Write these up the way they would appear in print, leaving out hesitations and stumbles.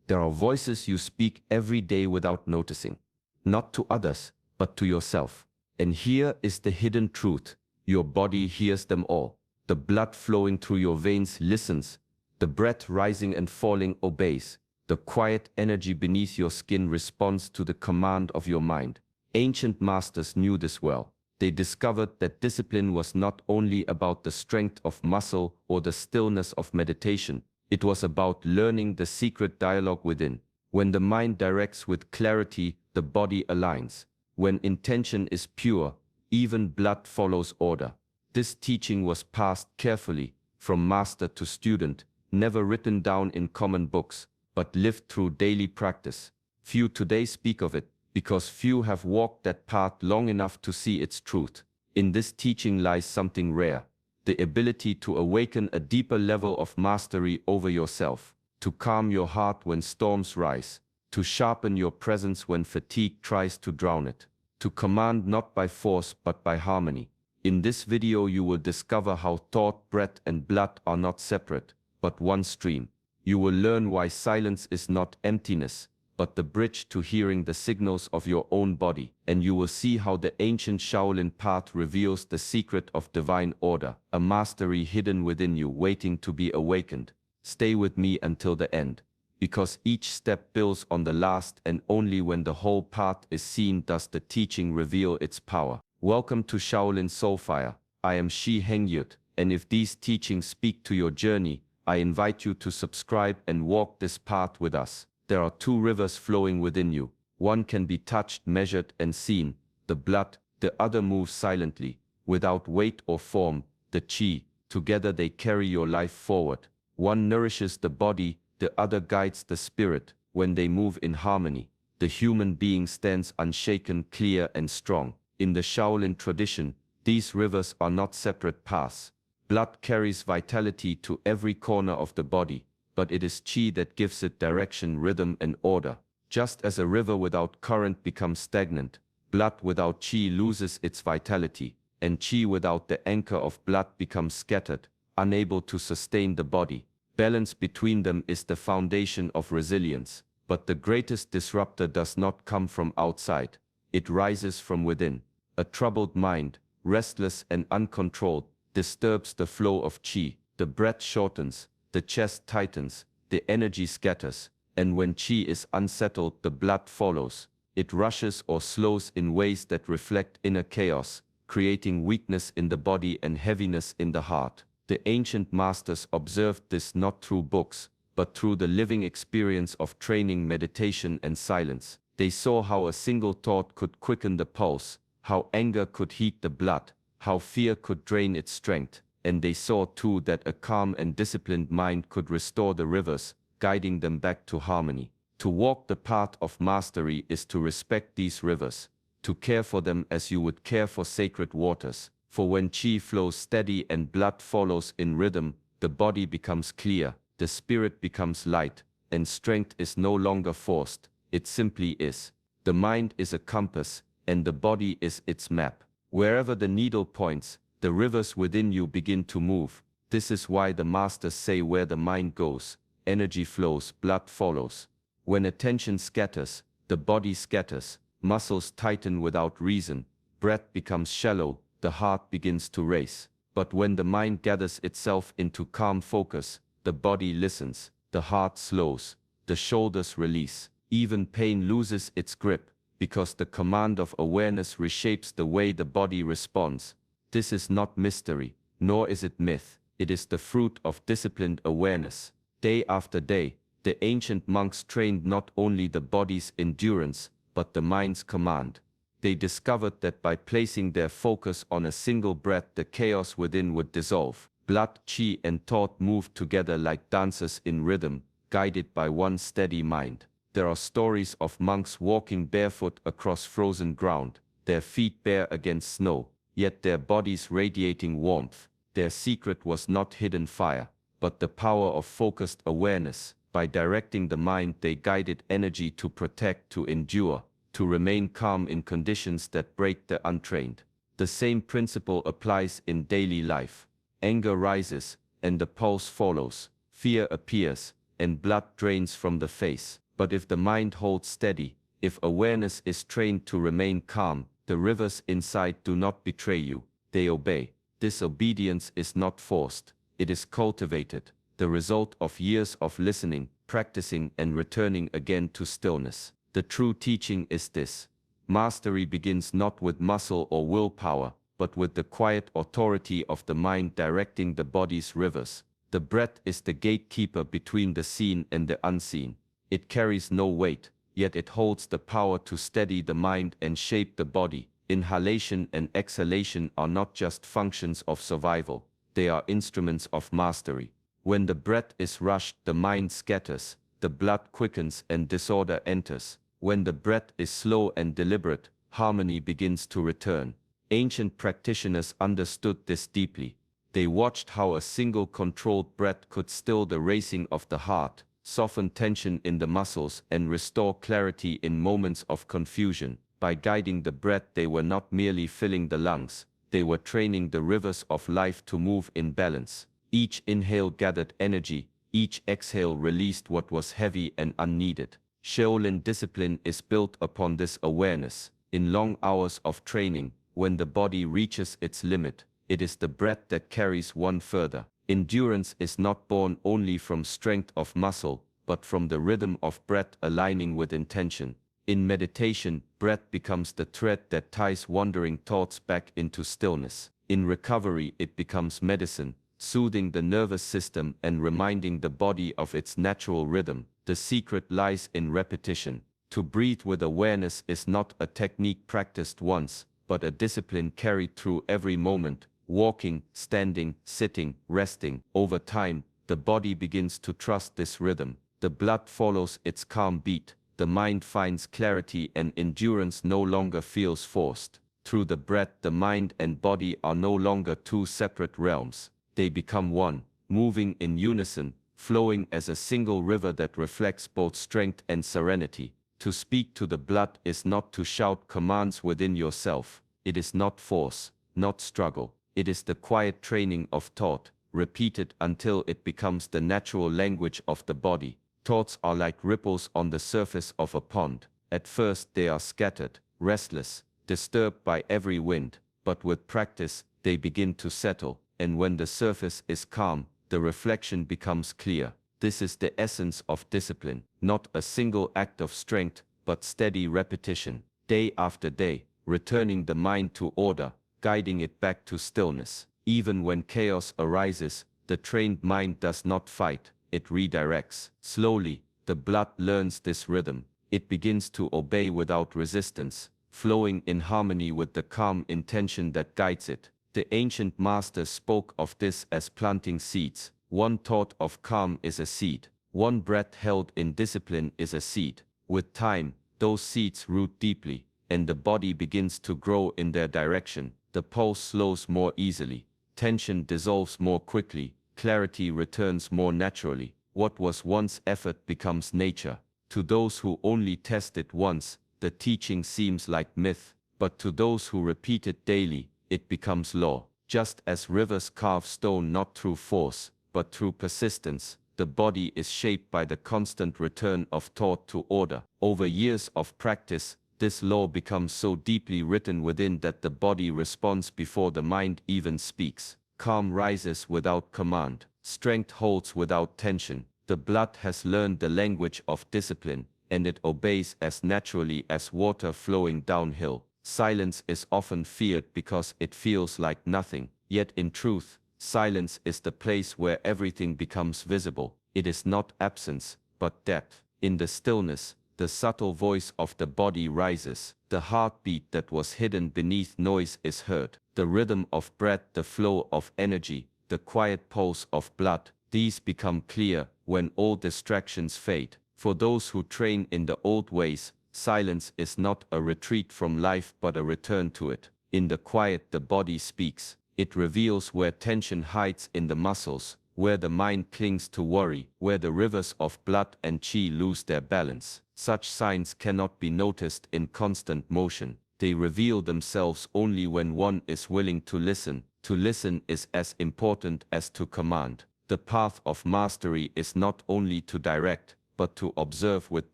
There are voices you speak every day without noticing. Not to others, but to yourself. And here is the hidden truth. Your body hears them all. The blood flowing through your veins listens. The breath rising and falling obeys. The quiet energy beneath your skin responds to the command of your mind. Ancient masters knew this well. They discovered that discipline was not only about the strength of muscle or the stillness of meditation. It was about learning the secret dialogue within. When the mind directs with clarity, the body aligns. When intention is pure, even blood follows order. This teaching was passed carefully, from master to student, never written down in common books, but lived through daily practice. Few today speak of it, because few have walked that path long enough to see its truth. In this teaching lies something rare, the ability to awaken a deeper level of mastery over yourself, to calm your heart when storms rise, to sharpen your presence when fatigue tries to drown it, to command not by force but by harmony. In this video you will discover how thought, breath and blood are not separate, but one stream. You will learn why silence is not emptiness, but the bridge to hearing the signals of your own body, and you will see how the ancient Shaolin path reveals the secret of divine order, a mastery hidden within you waiting to be awakened. Stay with me until the end, because each step builds on the last, and only when the whole path is seen does the teaching reveal its power. Welcome to Shaolin Soulfire. I am Shi Hengyut, and if these teachings speak to your journey, I invite you to subscribe and walk this path with us. There are two rivers flowing within you. One can be touched, measured, and seen, the blood. The other moves silently, without weight or form, the chi. Together they carry your life forward. One nourishes the body, the other guides the spirit. When they move in harmony, the human being stands unshaken, clear, and strong. In the Shaolin tradition, these rivers are not separate paths. Blood carries vitality to every corner of the body, but it is chi that gives it direction, rhythm, and order. Just as a river without current becomes stagnant, blood without chi loses its vitality, and chi without the anchor of blood becomes scattered, unable to sustain the body. Balance between them is the foundation of resilience, but the greatest disruptor does not come from outside. It rises from within. A troubled mind, restless and uncontrolled, disturbs the flow of chi. The breath shortens, the chest tightens, the energy scatters, and when chi is unsettled, the blood follows. It rushes or slows in ways that reflect inner chaos, creating weakness in the body and heaviness in the heart. The ancient masters observed this not through books, but through the living experience of training, meditation, and silence. They saw how a single thought could quicken the pulse, how anger could heat the blood, how fear could drain its strength. And they saw too that a calm and disciplined mind could restore the rivers, guiding them back to harmony. To walk the path of mastery is to respect these rivers, to care for them as you would care for sacred waters. For when chi flows steady and blood follows in rhythm, the body becomes clear, the spirit becomes light, and strength is no longer forced, it simply is. The mind is a compass, and the body is its map. Wherever the needle points, the rivers within you begin to move. This is why the masters say where the mind goes, energy flows, blood follows. When attention scatters, the body scatters, muscles tighten without reason, breath becomes shallow, the heart begins to race. But when the mind gathers itself into calm focus, the body listens, the heart slows, the shoulders release. Even pain loses its grip, because the command of awareness reshapes the way the body responds. This is not mystery, nor is it myth. It is the fruit of disciplined awareness. Day after day, the ancient monks trained not only the body's endurance, but the mind's command. They discovered that by placing their focus on a single breath, the chaos within would dissolve. Blood, chi, and thought moved together like dancers in rhythm, guided by one steady mind. There are stories of monks walking barefoot across frozen ground, their feet bare against snow, yet their bodies radiating warmth. Their secret was not hidden fire, but the power of focused awareness. By directing the mind, they guided energy to protect, to endure, to remain calm in conditions that break the untrained. The same principle applies in daily life. Anger rises, and the pulse follows. Fear appears, and blood drains from the face. But if the mind holds steady, if awareness is trained to remain calm, the rivers inside do not betray you, they obey. This obedience is not forced, it is cultivated, the result of years of listening, practicing, and returning again to stillness. The true teaching is this: mastery begins not with muscle or willpower, but with the quiet authority of the mind directing the body's rivers. The breath is the gatekeeper between the seen and the unseen. It carries no weight, yet it holds the power to steady the mind and shape the body. Inhalation and exhalation are not just functions of survival, they are instruments of mastery. When the breath is rushed, the mind scatters, the blood quickens and disorder enters. When the breath is slow and deliberate, harmony begins to return. Ancient practitioners understood this deeply. They watched how a single controlled breath could still the racing of the heart, soften tension in the muscles, and restore clarity in moments of confusion. By guiding the breath, they were not merely filling the lungs, they were training the rivers of life to move in balance. Each inhale gathered energy, each exhale released what was heavy and unneeded. Shaolin discipline is built upon this awareness. In long hours of training, when the body reaches its limit, it is the breath that carries one further. Endurance is not born only from strength of muscle, but from the rhythm of breath aligning with intention. In meditation, breath becomes the thread that ties wandering thoughts back into stillness. In recovery, it becomes medicine, soothing the nervous system and reminding the body of its natural rhythm. The secret lies in repetition. To breathe with awareness is not a technique practiced once, but a discipline carried through every moment. Walking, standing, sitting, resting. Over time, the body begins to trust this rhythm. The blood follows its calm beat. The mind finds clarity and endurance no longer feels forced. Through the breath, the mind and body are no longer two separate realms. They become one, moving in unison, flowing as a single river that reflects both strength and serenity. To speak to the blood is not to shout commands within yourself. It is not force, not struggle. It is the quiet training of thought, repeated until it becomes the natural language of the body. Thoughts are like ripples on the surface of a pond. At first they are scattered, restless, disturbed by every wind, but with practice they begin to settle, and when the surface is calm, the reflection becomes clear. This is the essence of discipline, not a single act of strength, but steady repetition, day after day, returning the mind to order, guiding it back to stillness. Even when chaos arises, the trained mind does not fight, it redirects. Slowly, the blood learns this rhythm. It begins to obey without resistance, flowing in harmony with the calm intention that guides it. The ancient masters spoke of this as planting seeds. One thought of calm is a seed. One breath held in discipline is a seed. With time, those seeds root deeply, and the body begins to grow in their direction. The pulse slows more easily, tension dissolves more quickly, clarity returns more naturally. What was once effort becomes nature. To those who only test it once, the teaching seems like myth, but to those who repeat it daily, it becomes law. Just as rivers carve stone not through force, but through persistence, the body is shaped by the constant return of thought to order. Over years of practice, this law becomes so deeply written within that the body responds before the mind even speaks. Calm rises without command. Strength holds without tension. The blood has learned the language of discipline, and it obeys as naturally as water flowing downhill. Silence is often feared because it feels like nothing. Yet in truth, silence is the place where everything becomes visible. It is not absence, but depth. In the stillness, the subtle voice of the body rises. The heartbeat that was hidden beneath noise is heard. The rhythm of breath, the flow of energy, the quiet pulse of blood, these become clear when all distractions fade. For those who train in the old ways, silence is not a retreat from life but a return to it. In the quiet, the body speaks. It reveals where tension hides in the muscles, where the mind clings to worry, where the rivers of blood and chi lose their balance. Such signs cannot be noticed in constant motion. They reveal themselves only when one is willing to listen. To listen is as important as to command. The path of mastery is not only to direct, but to observe with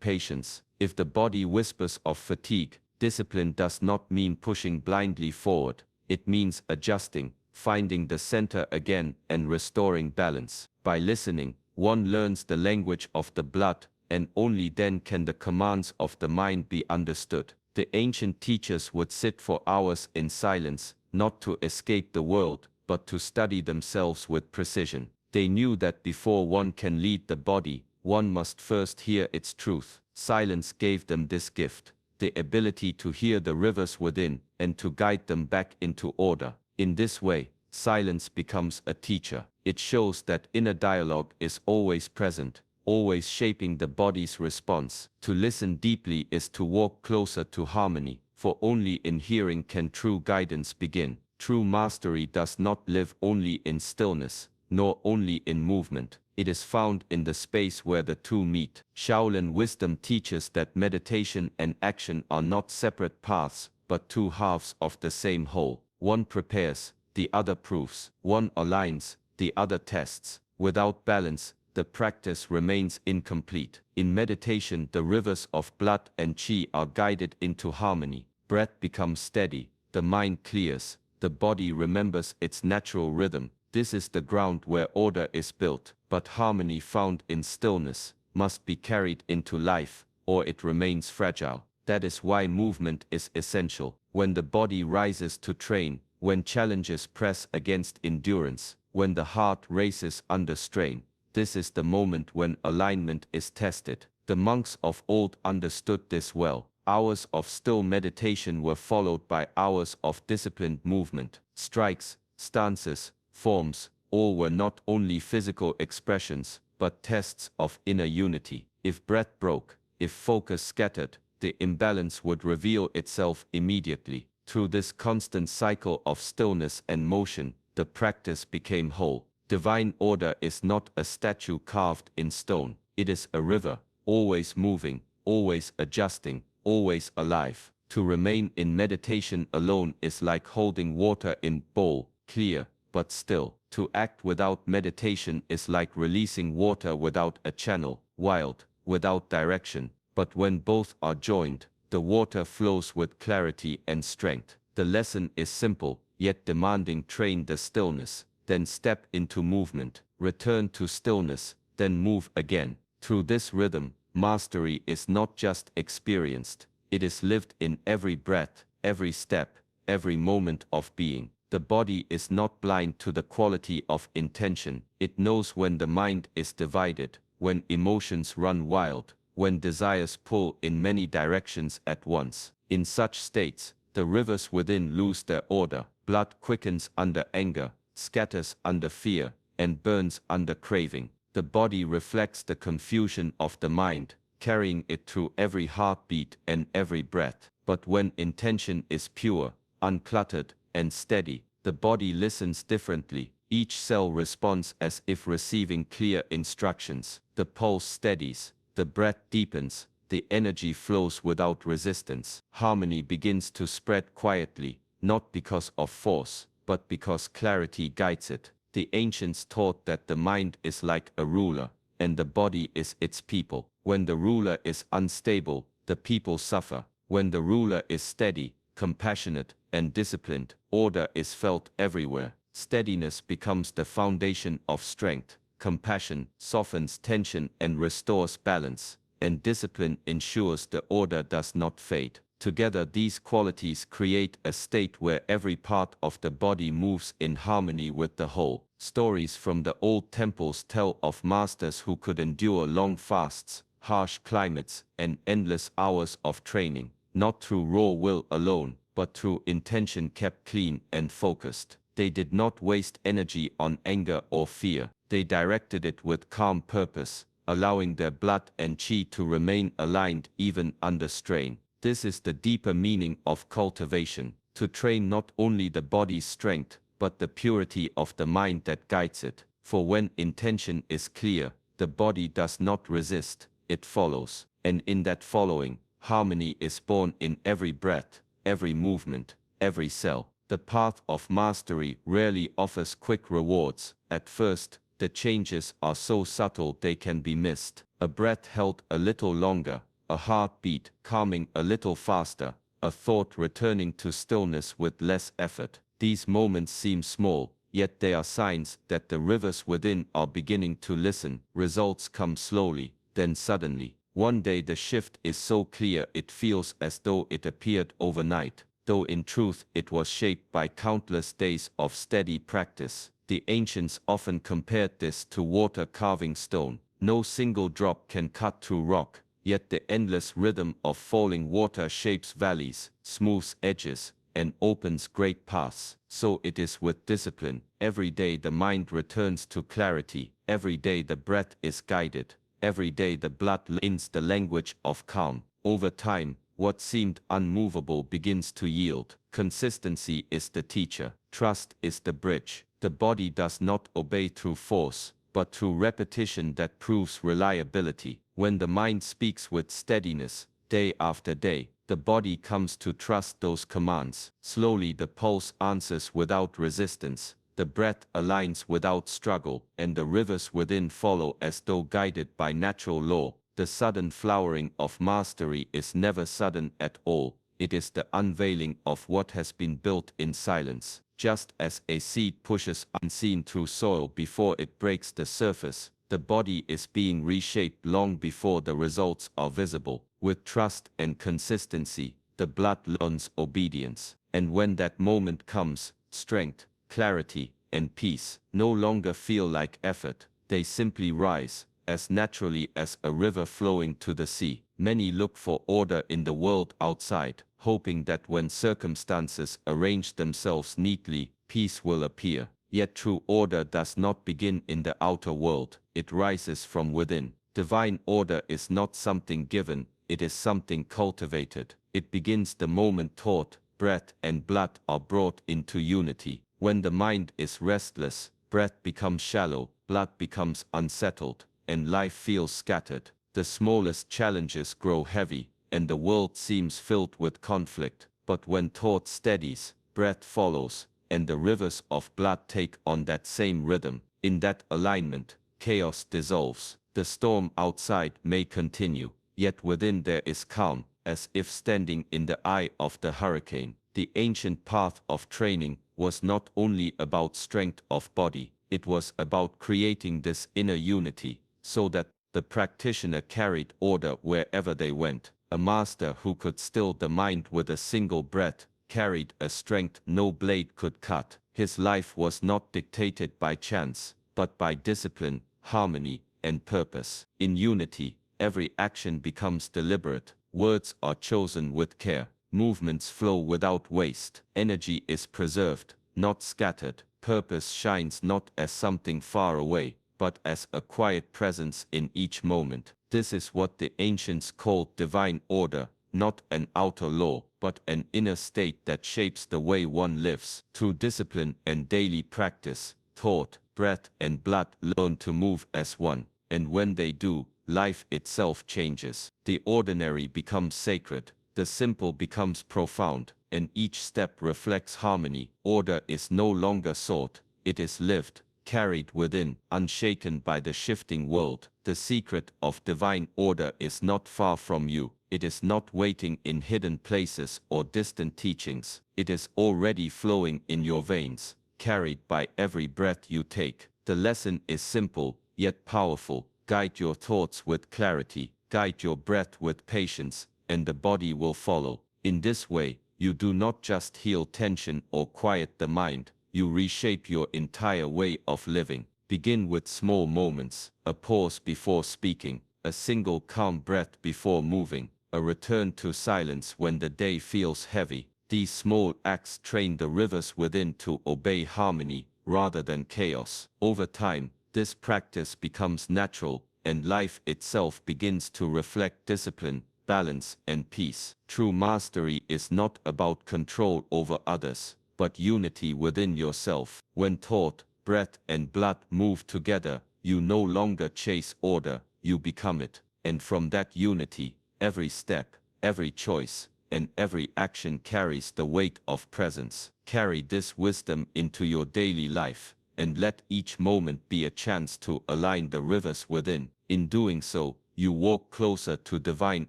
patience. If the body whispers of fatigue, discipline does not mean pushing blindly forward. It means adjusting, finding the center again, and restoring balance. By listening, one learns the language of the blood, and only then can the commands of the mind be understood. The ancient teachers would sit for hours in silence, not to escape the world, but to study themselves with precision. They knew that before one can lead the body, one must first hear its truth. Silence gave them this gift, the ability to hear the rivers within, and to guide them back into order. In this way, silence becomes a teacher. It shows that inner dialogue is always present, always shaping the body's response. To listen deeply is to walk closer to harmony, for only in hearing can true guidance begin. True mastery does not live only in stillness, nor only in movement. It is found in the space where the two meet. Shaolin wisdom teaches that meditation and action are not separate paths, but two halves of the same whole. One prepares, the other proves. One aligns, the other tests. Without balance, the practice remains incomplete. In meditation, the rivers of blood and qi are guided into harmony. Breath becomes steady, the mind clears, the body remembers its natural rhythm. This is the ground where order is built, but harmony found in stillness must be carried into life, or it remains fragile. That is why movement is essential. When the body rises to train, when challenges press against endurance, when the heart races under strain, this is the moment when alignment is tested. The monks of old understood this well. Hours of still meditation were followed by hours of disciplined movement. Strikes, stances, forms, all were not only physical expressions, but tests of inner unity. If breath broke, if focus scattered, the imbalance would reveal itself immediately. Through this constant cycle of stillness and motion, the practice became whole. Divine order is not a statue carved in stone. It is a river, always moving, always adjusting, always alive. To remain in meditation alone is like holding water in bowl, clear, but still. To act without meditation is like releasing water without a channel, wild, without direction. But when both are joined, the water flows with clarity and strength. The lesson is simple, yet demanding. Train the stillness, then step into movement. Return to stillness, then move again. Through this rhythm, mastery is not just experienced, it is lived in every breath, every step, every moment of being. The body is not blind to the quality of intention. It knows when the mind is divided, when emotions run wild, when desires pull in many directions at once. In such states, the rivers within lose their order. Blood quickens under anger, scatters under fear, and burns under craving. The body reflects the confusion of the mind, carrying it through every heartbeat and every breath. But when intention is pure, uncluttered, and steady, the body listens differently. Each cell responds as if receiving clear instructions. The pulse steadies, the breath deepens, the energy flows without resistance. Harmony begins to spread quietly, not because of force, but because clarity guides it. The ancients taught that the mind is like a ruler, and the body is its people. When the ruler is unstable, the people suffer. When the ruler is steady, compassionate, and disciplined, order is felt everywhere. Steadiness becomes the foundation of strength. Compassion softens tension and restores balance, and discipline ensures the order does not fade. Together, these qualities create a state where every part of the body moves in harmony with the whole. Stories from the old temples tell of masters who could endure long fasts, harsh climates, and endless hours of training, not through raw will alone, but through intention kept clean and focused. They did not waste energy on anger or fear. They directed it with calm purpose, allowing their blood and qi to remain aligned even under strain. This is the deeper meaning of cultivation, to train not only the body's strength, but the purity of the mind that guides it. For when intention is clear, the body does not resist, it follows. And in that following, harmony is born in every breath, every movement, every cell. The path of mastery rarely offers quick rewards. At first, the changes are so subtle they can be missed. A breath held a little longer, a heartbeat calming a little faster, a thought returning to stillness with less effort. These moments seem small, yet they are signs that the rivers within are beginning to listen. Results come slowly, then suddenly. One day the shift is so clear it feels as though it appeared overnight, though in truth it was shaped by countless days of steady practice. The ancients often compared this to water carving stone. No single drop can cut through rock, yet the endless rhythm of falling water shapes valleys, smooths edges, and opens great paths. So it is with discipline. Every day the mind returns to clarity. Every day the breath is guided. Every day the blood learns the language of calm. Over time, what seemed unmovable begins to yield. Consistency is the teacher. Trust is the bridge. The body does not obey through force, but through repetition that proves reliability. When the mind speaks with steadiness, day after day, the body comes to trust those commands. Slowly the pulse answers without resistance. The breath aligns without struggle, and the rivers within follow as though guided by natural law. The sudden flowering of mastery is never sudden at all. It is the unveiling of what has been built in silence. Just as a seed pushes unseen through soil before it breaks the surface, the body is being reshaped long before the results are visible. With trust and consistency, the blood learns obedience. And when that moment comes, strength, clarity, and peace no longer feel like effort. They simply rise, as naturally as a river flowing to the sea. Many look for order in the world outside, hoping that when circumstances arrange themselves neatly, peace will appear. Yet true order does not begin in the outer world. It rises from within. Divine order is not something given, it is something cultivated. It begins the moment thought, breath, and blood are brought into unity. When the mind is restless, breath becomes shallow, blood becomes unsettled, and life feels scattered. The smallest challenges grow heavy, and the world seems filled with conflict. But when thought steadies, breath follows, and the rivers of blood take on that same rhythm. In that alignment, chaos dissolves. The storm outside may continue, yet within there is calm, as if standing in the eye of the hurricane. The ancient path of training was not only about strength of body, it was about creating this inner unity, so that the practitioner carried order wherever they went. A master who could still the mind with a single breath carried a strength no blade could cut. His life was not dictated by chance, but by discipline, harmony, and purpose. In unity, every action becomes deliberate, words are chosen with care, movements flow without waste, energy is preserved, not scattered, purpose shines not as something far away, but as a quiet presence in each moment. This is what the ancients called divine order, not an outer law, but an inner state that shapes the way one lives. Through discipline and daily practice, thought, breath, and blood learn to move as one, and when they do, life itself changes. The ordinary becomes sacred, the simple becomes profound, and each step reflects harmony. Order is no longer sought, it is lived, carried within, unshaken by the shifting world. The secret of divine order is not far from you. It is not waiting in hidden places or distant teachings. It is already flowing in your veins, carried by every breath you take. The lesson is simple, yet powerful. Guide your thoughts with clarity, guide your breath with patience, and the body will follow. In this way, you do not just heal tension or quiet the mind, you reshape your entire way of living. Begin with small moments, a pause before speaking, a single calm breath before moving, a return to silence when the day feels heavy. These small acts train the rivers within to obey harmony rather than chaos. Over time, this practice becomes natural, and life itself begins to reflect discipline, balance, and peace. True mastery is not about control over others, but unity within yourself. When thought, breath, and blood move together, you no longer chase order, you become it. And from that unity, every step, every choice, and every action carries the weight of presence. Carry this wisdom into your daily life, and let each moment be a chance to align the rivers within. In doing so, you walk closer to divine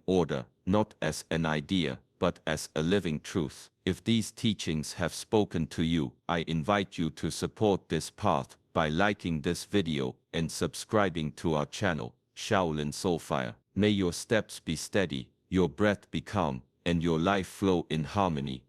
order, not as an idea, but as a living truth. If these teachings have spoken to you, I invite you to support this path by liking this video and subscribing to our channel, Shaolin Soulfire. May your steps be steady, your breath be calm, and your life flow in harmony